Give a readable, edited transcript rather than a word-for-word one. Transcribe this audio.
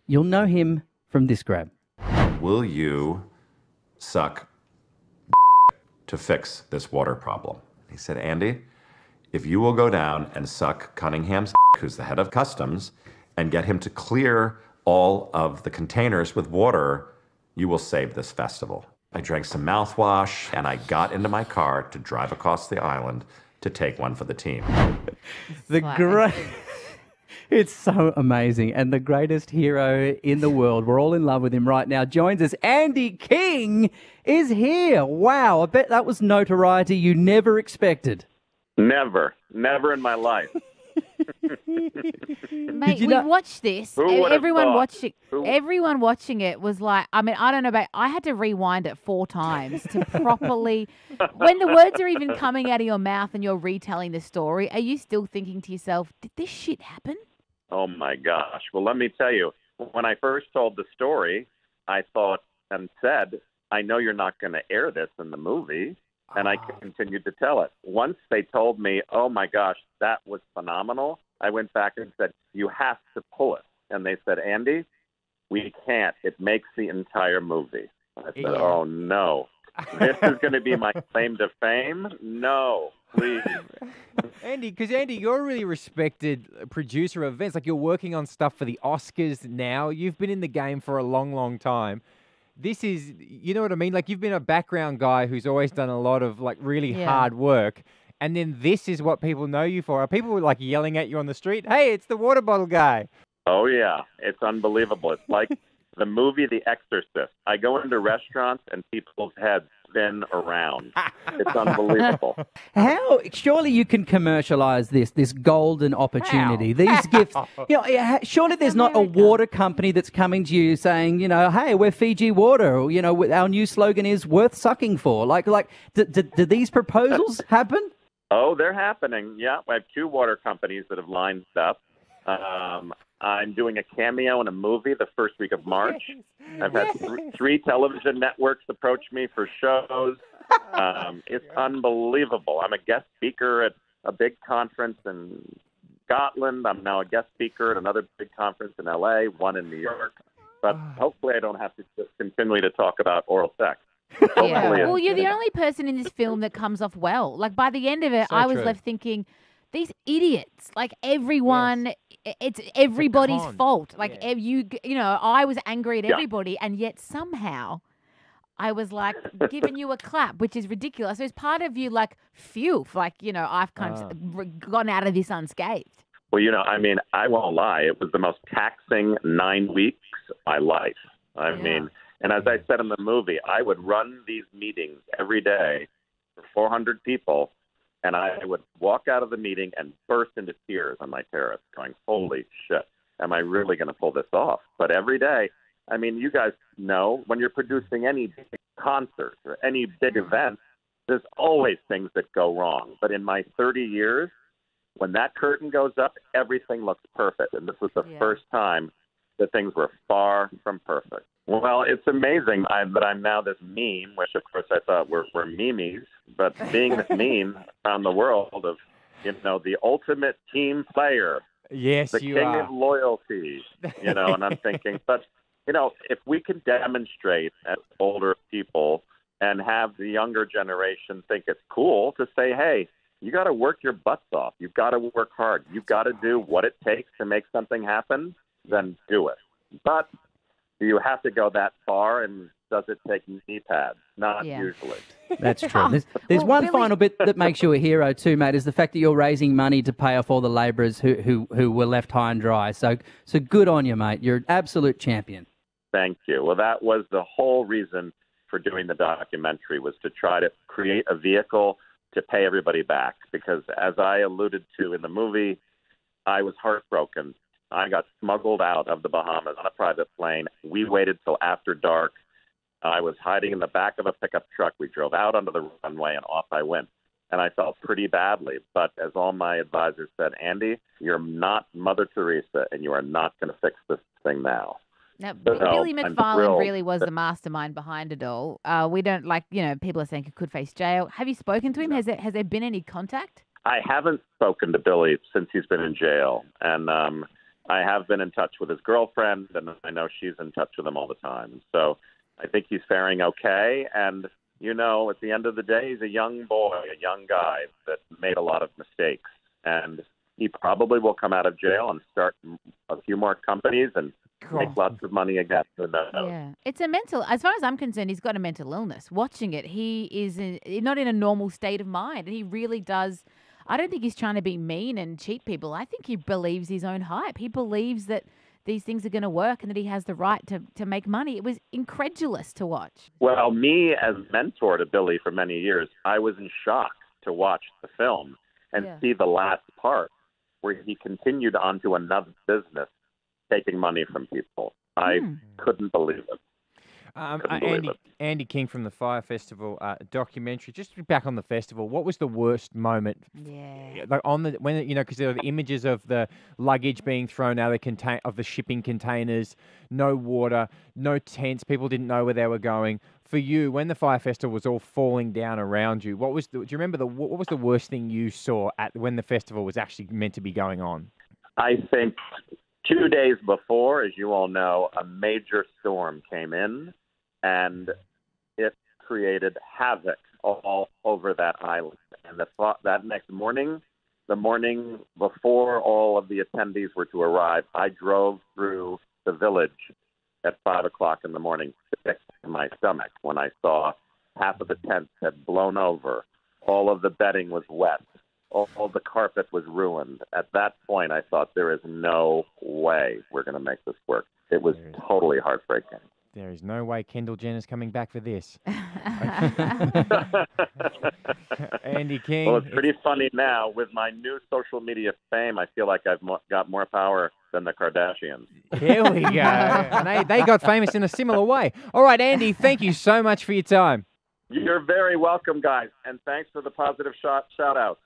You'll know him from this grab. Will you suck to fix this water problem? He said, Andy, if you will go down and suck Cunningham's who's the head of customs, and get him to clear all of the containers with water, you will save this festival. I drank some mouthwash, and I got into my car to drive across the island to take one for the team. It's so amazing. And the greatest hero in the world, we're all in love with him right now, joins us. Andy King is here. Wow, I bet that was notoriety you never expected. Never in my life. Mate, we watched this. Everyone watching it was like, I mean, I don't know, but I had to rewind it 4 times to properly. When the words are even coming out of your mouth and you're retelling the story, are you still thinking to yourself, did this shit happen? Oh my gosh. Well, let me tell you, when I first told the story, I thought and said, I know you're not going to air this in the movie. And I continued to tell it. Once they told me, oh, my gosh, that was phenomenal, I went back and said, you have to pull it. And they said, Andy, we can't. It makes the entire movie. I said, oh, no. This is going to be my claim to fame? No, please. Andy, you're a really respected producer of events. Like, you're working on stuff for the Oscars now. You've been in the game for a long, long time. This is, you know what I mean? Like, you've been a background guy who's always done a lot of, like, really hard work. And then this is what people know you for. Are people, like, yelling at you on the street? Hey, it's the water bottle guy. Oh, yeah. It's unbelievable. It's like the movie The Exorcist. I go into restaurants and people's heads spin around. It's unbelievable. Surely you can commercialize this golden opportunity, these gifts. You know, surely there's not a water company that's coming to you saying, you know, hey, we're Fiji Water. Or, you know, our new slogan is worth sucking for. Like, do these proposals happen? Oh, they're happening. Yeah, I have 2 water companies that have lined up. I'm doing a cameo in a movie the first week of March. I've had 3 television networks approach me for shows. It's unbelievable. I'm a guest speaker at a big conference in Scotland. I'm now a guest speaker at another big conference in LA, one in New York. But hopefully I don't have to just continually to talk about oral sex. Yeah. Well, you're the only person in this film that comes off well. Like, by the end of it, I was left thinking, these idiots, like everyone, it's everybody's fault. Like you know, I was angry at everybody, and yet somehow I was like giving you a clap, which is ridiculous. There's part of you like, phew, like, you know, I've kind of gone out of this unscathed. Well, you know, I mean, I won't lie. It was the most taxing 9 weeks of my life. I mean, and as I said in the movie, I would run these meetings every day for 400 people. And I would walk out of the meeting and burst into tears on my terrace going, holy shit, am I really going to pull this off? But every day, I mean, you guys know when you're producing any big concert or any big event, there's always things that go wrong. But in my 30 years, when that curtain goes up, everything looks perfect. And this was the first time that things were far from perfect. Well, it's amazing that I'm now this meme, which, of course, I thought were memes, but being this meme around the world of, you know, the ultimate team player. Yes, the king of loyalty, you know, and I'm thinking, but, you know, if we can demonstrate as older people and have the younger generation think it's cool to say, hey, you got to work your butts off. You've got to work hard. You've got to do what it takes to make something happen, then do it. But do you have to go that far, and does it take knee pads? Not usually. That's true. There's one final bit that makes you a hero too, mate, is the fact that you're raising money to pay off all the labourers who were left high and dry. So good on you, mate. You're an absolute champion. Thank you. Well, that was the whole reason for doing the documentary, was to try to create a vehicle to pay everybody back. Because as I alluded to in the movie, I was heartbroken. I got smuggled out of the Bahamas on a private plane. We waited till after dark. I was hiding in the back of a pickup truck. We drove out onto the runway, and off I went. And I felt pretty badly. But as all my advisors said, Andy, you're not Mother Teresa, and you are not going to fix this thing now. Now, Billy McFarland really was the mastermind behind it all. We don't, like, you know, people are saying he could face jail. Have you spoken to him? Has there been any contact? I haven't spoken to Billy since he's been in jail. And I have been in touch with his girlfriend, and I know she's in touch with him all the time. So I think he's faring okay. And, you know, at the end of the day, he's a young boy, a young guy that made a lot of mistakes. And he probably will come out of jail and start a few more companies and make lots of money again. Yeah, it's a mental. As far as I'm concerned, he's got a mental illness. Watching it, he is not in a normal state of mind, and he really does. I don't think he's trying to be mean and cheat people. I think he believes his own hype. He believes that these things are going to work and that he has the right to make money. It was incredulous to watch. Well, me as mentor to Billy for many years, I was in shock to watch the film and see the last part where he continued on to another business taking money from people. I couldn't believe it. Andy King from the Fire Festival documentary. Just back on the festival, what was the worst moment? Yeah, like because there were the images of the luggage being thrown out of the shipping containers, no water, no tents. People didn't know where they were going. For you, when the Fire Festival was all falling down around you, do you remember what was the worst thing you saw when the festival was actually meant to be going on? I think 2 days before, as you all know, a major storm came in, and it created havoc all over that island. And that next morning, the morning before all of the attendees were to arrive, I drove through the village at 5 o'clock in the morning, sick to my stomach, when I saw half of the tents had blown over, all of the bedding was wet, all the carpet was ruined. At that point, I thought, there is no way we're going to make this work. It was totally heartbreaking. There is no way Kendall Jenner's coming back for this. Andy King. Well, it's pretty funny now. With my new social media fame, I feel like I've got more power than the Kardashians. Here we go. And they got famous in a similar way. All right, Andy, thank you so much for your time. You're very welcome, guys, and thanks for the positive shout-outs.